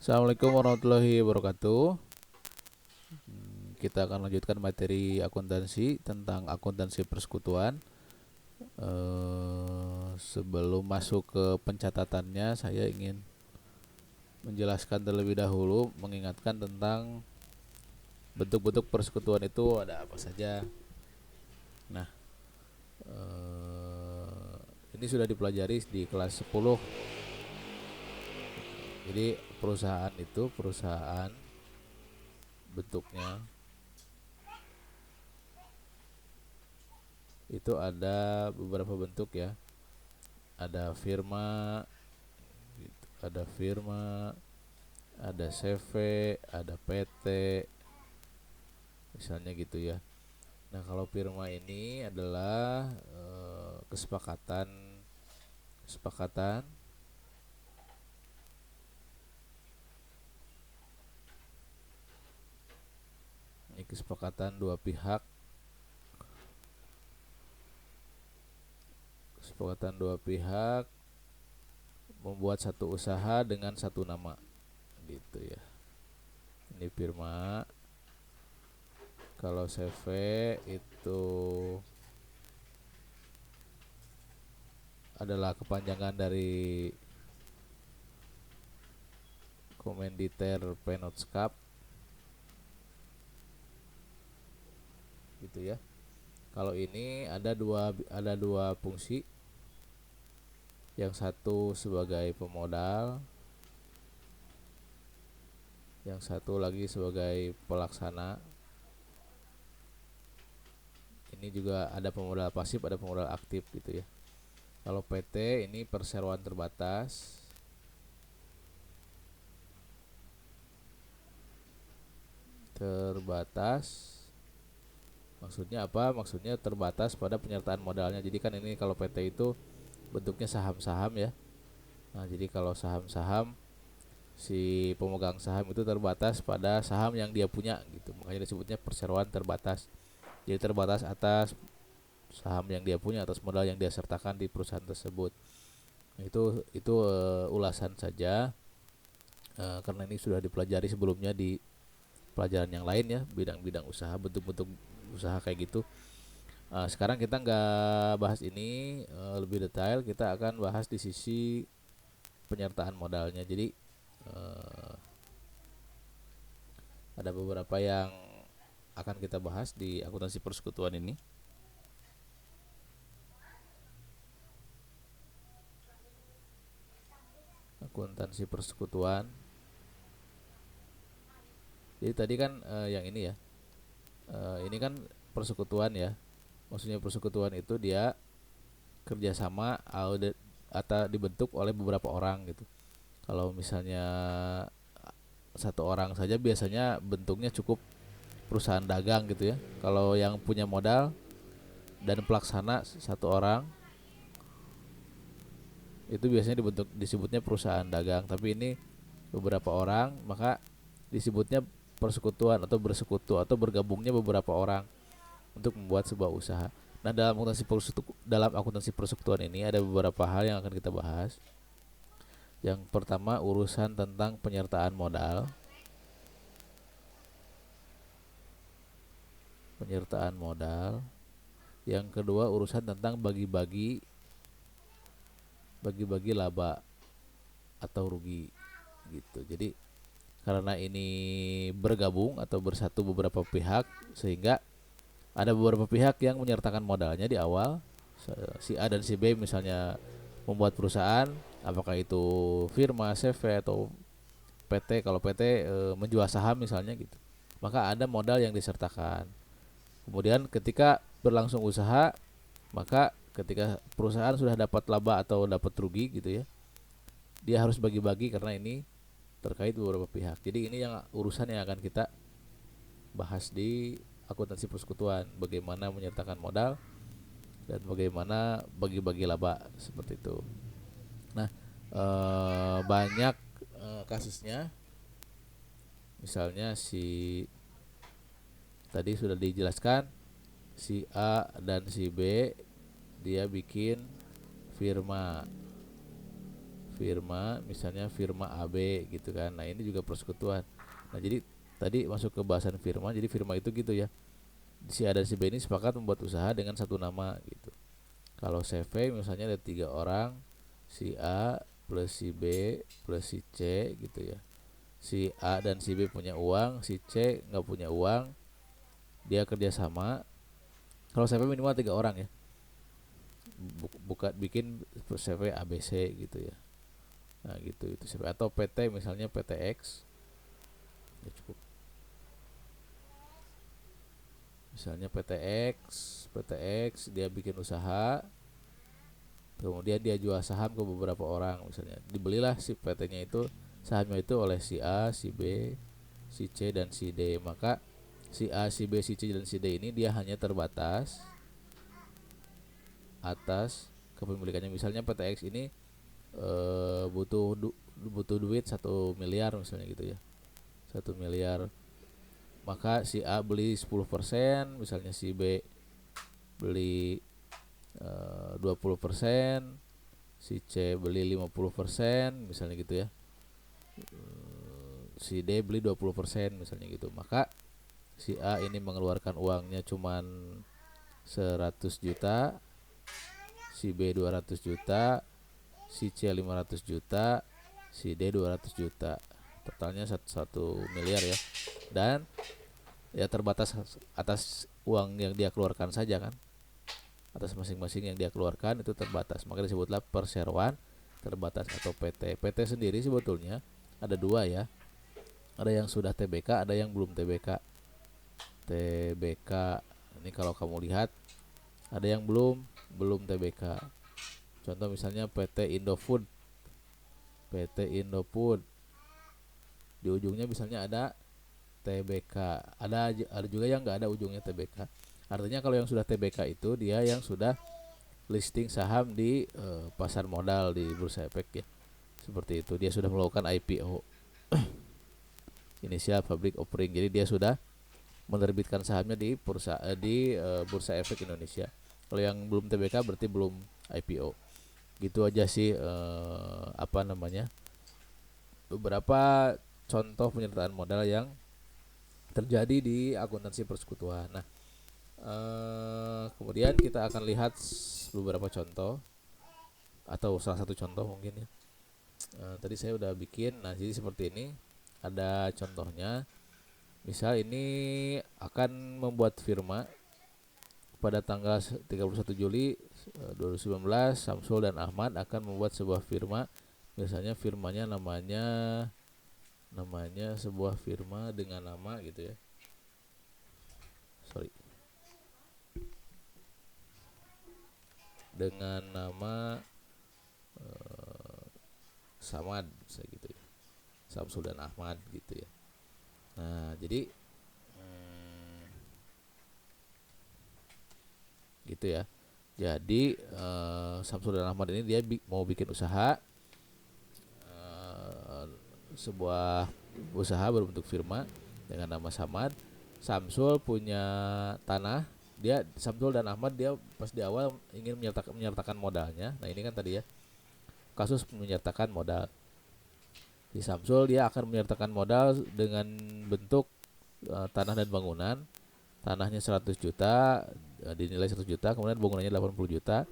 Assalamualaikum warahmatullahi wabarakatuh. Kita akan lanjutkan materi akuntansi tentang akuntansi persekutuan. Sebelum masuk ke pencatatannya, saya ingin menjelaskan terlebih dahulu, mengingatkan tentang bentuk-bentuk persekutuan itu ada apa saja. Nah, ini sudah dipelajari di kelas 10. Jadi perusahaan itu perusahaan bentuknya itu ada beberapa bentuk ya. Ada firma, ada firma, ada CV, ada PT, misalnya gitu ya. Nah, kalau firma ini adalah kesepakatan kesepakatan ini kesepakatan dua pihak, membuat satu usaha dengan satu nama gitu ya. Ini firma. Kalau CV itu adalah kepanjangan dari Komenditer Penotskap gitu ya. Kalau ini ada dua fungsi. Yang satu sebagai pemodal, yang satu lagi sebagai pelaksana. Ini juga ada pemodal pasif, ada pemodal aktif gitu ya. Kalau PT ini perseroan terbatas. Maksudnya apa? Maksudnya terbatas pada penyertaan modalnya. Jadi kan ini kalau PT itu bentuknya saham-saham ya. Nah, jadi kalau saham-saham, si pemegang saham itu terbatas pada saham yang dia punya gitu. Makanya disebutnya perseroan terbatas. Jadi terbatas atas saham yang dia punya, atas modal yang dia sertakan di perusahaan tersebut. Nah, itu ulasan saja, karena ini sudah dipelajari sebelumnya di pelajaran yang lain ya, bidang-bidang usaha, bentuk-bentuk usaha kayak gitu. Sekarang kita nggak bahas ini lebih detail, kita akan bahas di sisi penyertaan modalnya. Jadi ada beberapa yang akan kita bahas di akuntansi persekutuan ini. Akuntansi persekutuan. Jadi tadi kan yang ini ya, ini kan persekutuan ya. Maksudnya persekutuan itu dia kerjasama atau dibentuk oleh beberapa orang gitu. Kalau misalnya satu orang saja biasanya bentuknya cukup perusahaan dagang gitu ya. Kalau yang punya modal dan pelaksana satu orang, itu biasanya disebutnya perusahaan dagang. Tapi ini beberapa orang, maka disebutnya persekutuan atau bersekutu atau bergabungnya beberapa orang untuk membuat sebuah usaha. Nah, dalam akuntansi persekutuan ini ada beberapa hal yang akan kita bahas. Yang pertama, urusan tentang penyertaan modal. Yang kedua, urusan tentang bagi-bagi laba atau rugi gitu. Jadi karena ini bergabung atau bersatu beberapa pihak, sehingga ada beberapa pihak yang menyertakan modalnya di awal. Si A dan si B misalnya membuat perusahaan, apakah itu firma, CV atau PT. Kalau PT menjual saham misalnya gitu, maka ada modal yang disertakan. Kemudian ketika berlangsung usaha, maka ketika perusahaan sudah dapat laba atau dapat rugi gitu ya, dia harus bagi-bagi karena ini terkait beberapa pihak. Jadi ini yang urusan yang akan kita bahas di akuntansi persekutuan, bagaimana menyertakan modal dan bagaimana bagi-bagi laba seperti itu. Nah, banyak kasusnya. Misalnya tadi sudah dijelaskan, si A dan si B dia bikin firma. firma, misalnya firma AB gitu kan. Nah ini juga persekutuan. Nah jadi tadi masuk ke bahasan firma, jadi firma itu gitu ya, si A dan si B ini sepakat membuat usaha dengan satu nama gitu. Kalau CV misalnya ada 3 orang, si A plus si B plus si C gitu ya. Si A dan si B punya uang, si C nggak punya uang, dia kerjasama. Kalau CV minimal 3 orang ya, buka bikin CV ABC gitu ya. Nah gitu itu CV. Atau PT misalnya PTX ya cukup. Misalnya PTX dia bikin usaha, kemudian dia jual saham ke beberapa orang, misalnya dibelilah si PT-nya itu, sahamnya itu oleh si A, si B, si C dan si D. Maka si A, si B, si C dan si D ini dia hanya terbatas atas kepemilikannya. Misalnya PTX ini butuh duit 1 miliar misalnya gitu ya, 1 miliar. Maka si A beli 10%, misalnya si B beli 20%, si C beli 50% misalnya gitu ya, si D beli 20% misalnya gitu. Maka si A ini mengeluarkan uangnya cuman 100 juta, si B 200 juta, si C 500 juta, si D 200 juta. Totalnya 1 miliar ya. Dan ya terbatas atas uang yang dia keluarkan saja kan. Atas masing-masing yang dia keluarkan itu terbatas. Maka disebutlah perseroan terbatas atau PT. PT sendiri sebetulnya ada dua ya. Ada yang sudah TBK, ada yang belum TBK. TBK ini kalau kamu lihat ada yang belum TBK. Contoh misalnya PT Indofood. PT Indofood di ujungnya misalnya ada TBK. Ada juga yang nggak ada ujungnya TBK. Artinya kalau yang sudah TBK itu dia yang sudah listing saham di pasar modal di Bursa Efek ya. Seperti itu, dia sudah melakukan IPO. Initial Public Offering. Jadi dia sudah menerbitkan sahamnya di Bursa Efek Indonesia. Kalau yang belum TBK berarti belum IPO. Gitu aja sih beberapa contoh penyertaan modal yang terjadi di akuntansi persekutuan. Nah, kemudian kita akan lihat beberapa contoh atau salah satu contoh mungkin ya. Tadi saya udah bikin. Nah, jadi seperti ini. Ada contohnya. Misal ini akan membuat firma pada tanggal 31 Juli 2019. Samsul dan Ahmad akan membuat sebuah firma. Misalnya firmanya namanya sebuah firma dengan nama gitu ya. Dengan nama Samad bisa gitu ya. Samsul dan Ahmad gitu ya. Nah, jadi gitu ya. Jadi Samsul dan Ahmad ini dia mau bikin usaha, sebuah usaha berbentuk firma dengan nama Samad. Samsul punya tanah, Samsul dan Ahmad dia pas di awal ingin menyertakan modalnya. Nah ini kan tadi ya kasus menyertakan modal. Di Samsul dia akan menyertakan modal dengan bentuk tanah dan bangunan. Tanahnya 100 juta, dinilai 100 juta, kemudian bangunannya 80 juta.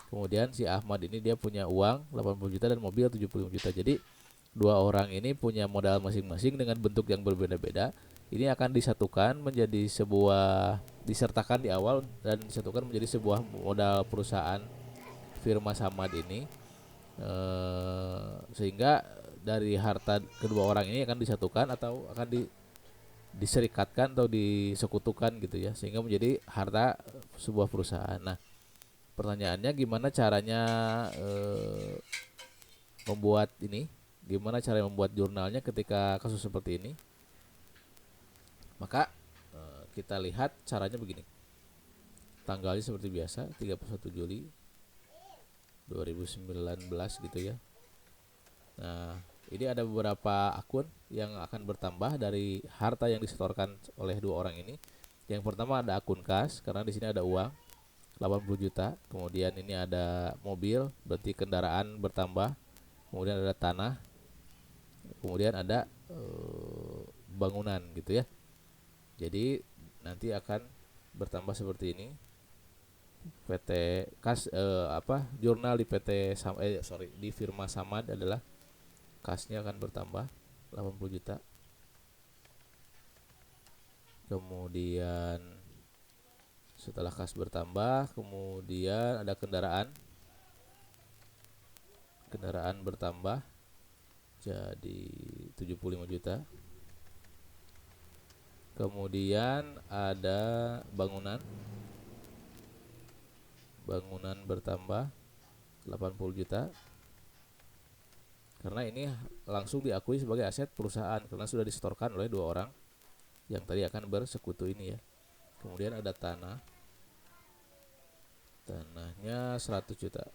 Kemudian si Ahmad ini dia punya uang 80 juta dan mobil 75 juta. Jadi dua orang ini punya modal masing-masing dengan bentuk yang berbeda-beda. Ini akan disatukan menjadi disertakan di awal dan disatukan menjadi sebuah modal perusahaan firma Samad ini. Sehingga dari harta kedua orang ini akan disatukan atau akan diserikatkan atau disekutukan gitu ya, sehingga menjadi harta sebuah perusahaan. Nah, pertanyaannya gimana caranya gimana cara membuat jurnalnya ketika kasus seperti ini? Maka kita lihat caranya begini. Tanggalnya seperti biasa 31 Juli 2019 gitu ya. Nah, ini ada beberapa akun yang akan bertambah dari harta yang disetorkan oleh dua orang ini. Yang pertama ada akun kas, karena di sini ada uang 80 juta. Kemudian ini ada mobil, berarti kendaraan bertambah, kemudian ada tanah, kemudian ada bangunan gitu ya. Jadi nanti akan bertambah seperti ini. PT kas jurnal di di firma Samad adalah kasnya akan bertambah 80 juta. Kemudian setelah kas bertambah, kemudian ada kendaraan bertambah jadi 75 juta. Kemudian ada bangunan bertambah 80 juta, karena ini langsung diakui sebagai aset perusahaan karena sudah disetorkan oleh dua orang yang tadi akan bersekutu ini ya. Kemudian ada tanahnya 100 juta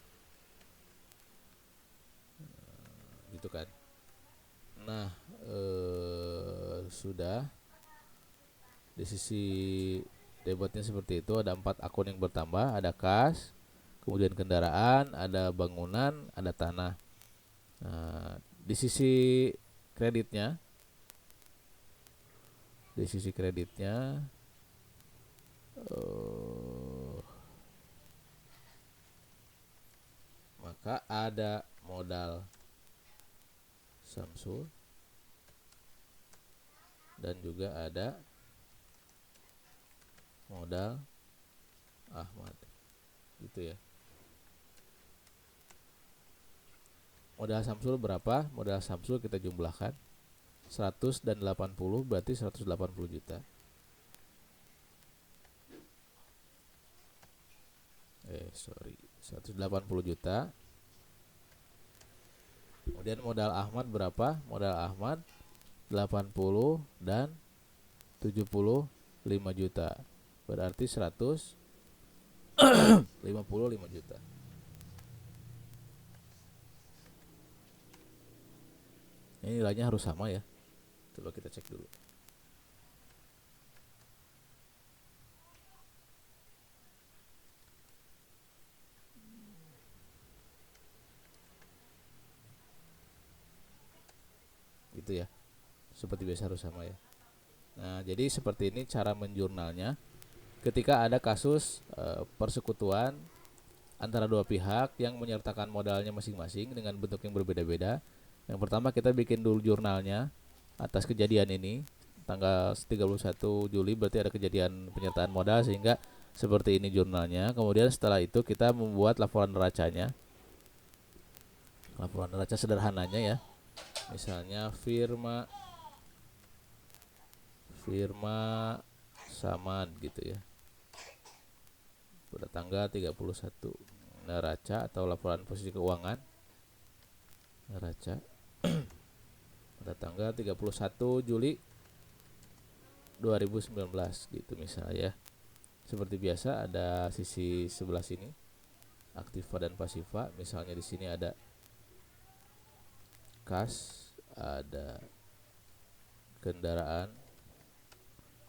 gitu kan. Nah sudah di sisi debitnya seperti itu, ada 4 akun yang bertambah, ada kas, kemudian kendaraan, ada bangunan, ada tanah. Nah, di sisi kreditnya maka ada modal Samsul dan juga ada modal Ahmad gitu ya. Modal Samsul berapa? Modal Samsul kita jumlahkan 100 dan 80 berarti 180 juta. 180 juta. Kemudian modal Ahmad berapa? Modal Ahmad 80 dan 75 juta. Berarti 155 juta. Ini nilainya harus sama ya. Coba kita cek dulu. Gitu ya. Seperti biasa harus sama ya. Nah, jadi seperti ini cara menjurnalnya. Ketika ada kasus persekutuan antara dua pihak yang menyertakan modalnya masing-masing dengan bentuk yang berbeda-beda. Yang pertama kita bikin dulu jurnalnya atas kejadian ini. Tanggal 31 Juli berarti ada kejadian penyertaan modal sehingga seperti ini jurnalnya. Kemudian setelah itu kita membuat laporan neracanya. Laporan neraca sederhananya ya. Misalnya firma Samad gitu ya. Pada tanggal 31 neraca atau laporan posisi keuangan neraca pada tanggal 31 Juli 2019 gitu misalnya ya. Seperti biasa ada sisi sebelah sini aktiva dan pasiva. Misalnya di sini ada kas, ada kendaraan,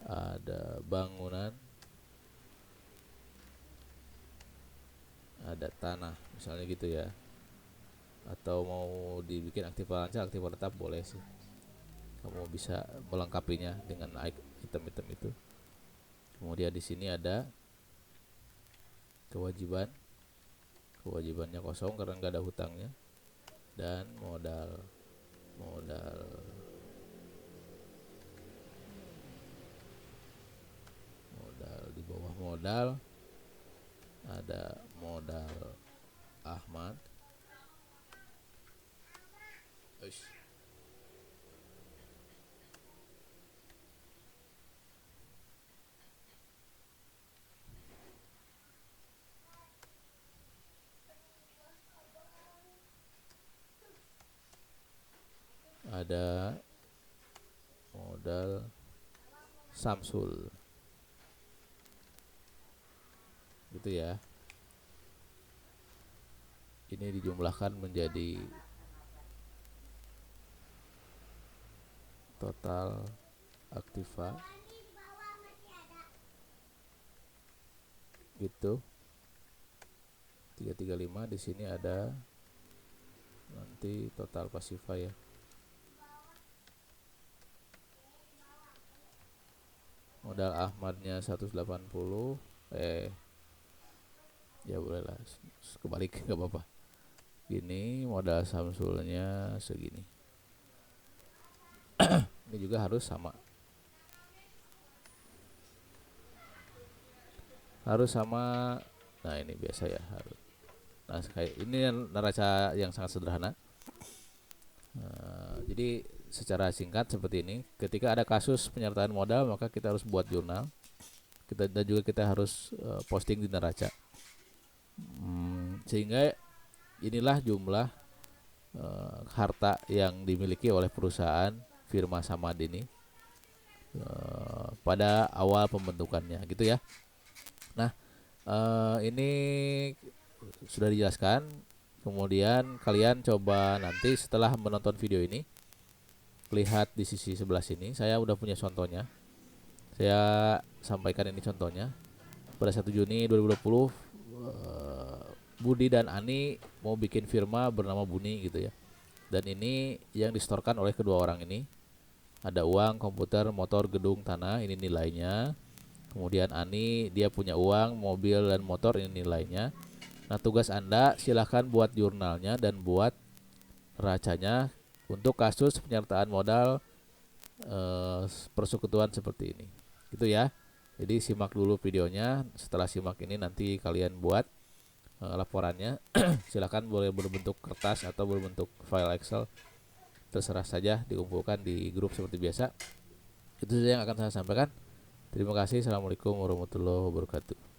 ada bangunan, ada tanah misalnya gitu ya. Atau mau dibikin aktiva lancar, aktiva tetap boleh sih. Kamu bisa melengkapinya dengan item-item itu. Kemudian di sini ada kewajibannya kosong karena nggak ada hutangnya, dan modal di bawah modal ada modal Ahmad. Ada modal Samsul gitu ya. Ini dijumlahkan menjadi total aktiva gitu 335. Di sini ada nanti total pasifa ya. Modal Ahmadnya 180, ya bolehlah kebalik nggak apa-apa. Gini modal Samsulnya segini. Ini juga harus sama. Harus sama. Nah, ini biasa ya, harus. Nah, kayak ini neraca yang sangat sederhana. Jadi secara singkat seperti ini, ketika ada kasus penyertaan modal maka kita harus buat jurnal. Dan juga kita harus posting di neraca. Sehingga inilah jumlah harta yang dimiliki oleh perusahaan Firma Samad ini pada awal pembentukannya gitu ya. Nah, ini sudah dijelaskan. Kemudian kalian coba nanti setelah menonton video ini, lihat di sisi sebelah sini, saya udah punya contohnya. Saya sampaikan ini contohnya. Pada 1 Juni 2020, Budi dan Ani mau bikin firma bernama Buni gitu ya. Dan ini yang distorkan oleh kedua orang ini. Ada uang, komputer, motor, gedung, tanah, ini nilainya. Kemudian Ani dia punya uang, mobil dan motor, ini nilainya. Nah, tugas Anda silahkan buat jurnalnya dan buat neracanya untuk kasus penyertaan modal persekutuan seperti ini. Gitu ya. Jadi simak dulu videonya. Setelah simak ini nanti kalian buat laporannya. Silahkan boleh berbentuk kertas atau berbentuk file Excel. Terserah saja, dikumpulkan di grup seperti biasa. Itu saja yang akan saya sampaikan. Terima kasih. Assalamualaikum warahmatullahi wabarakatuh.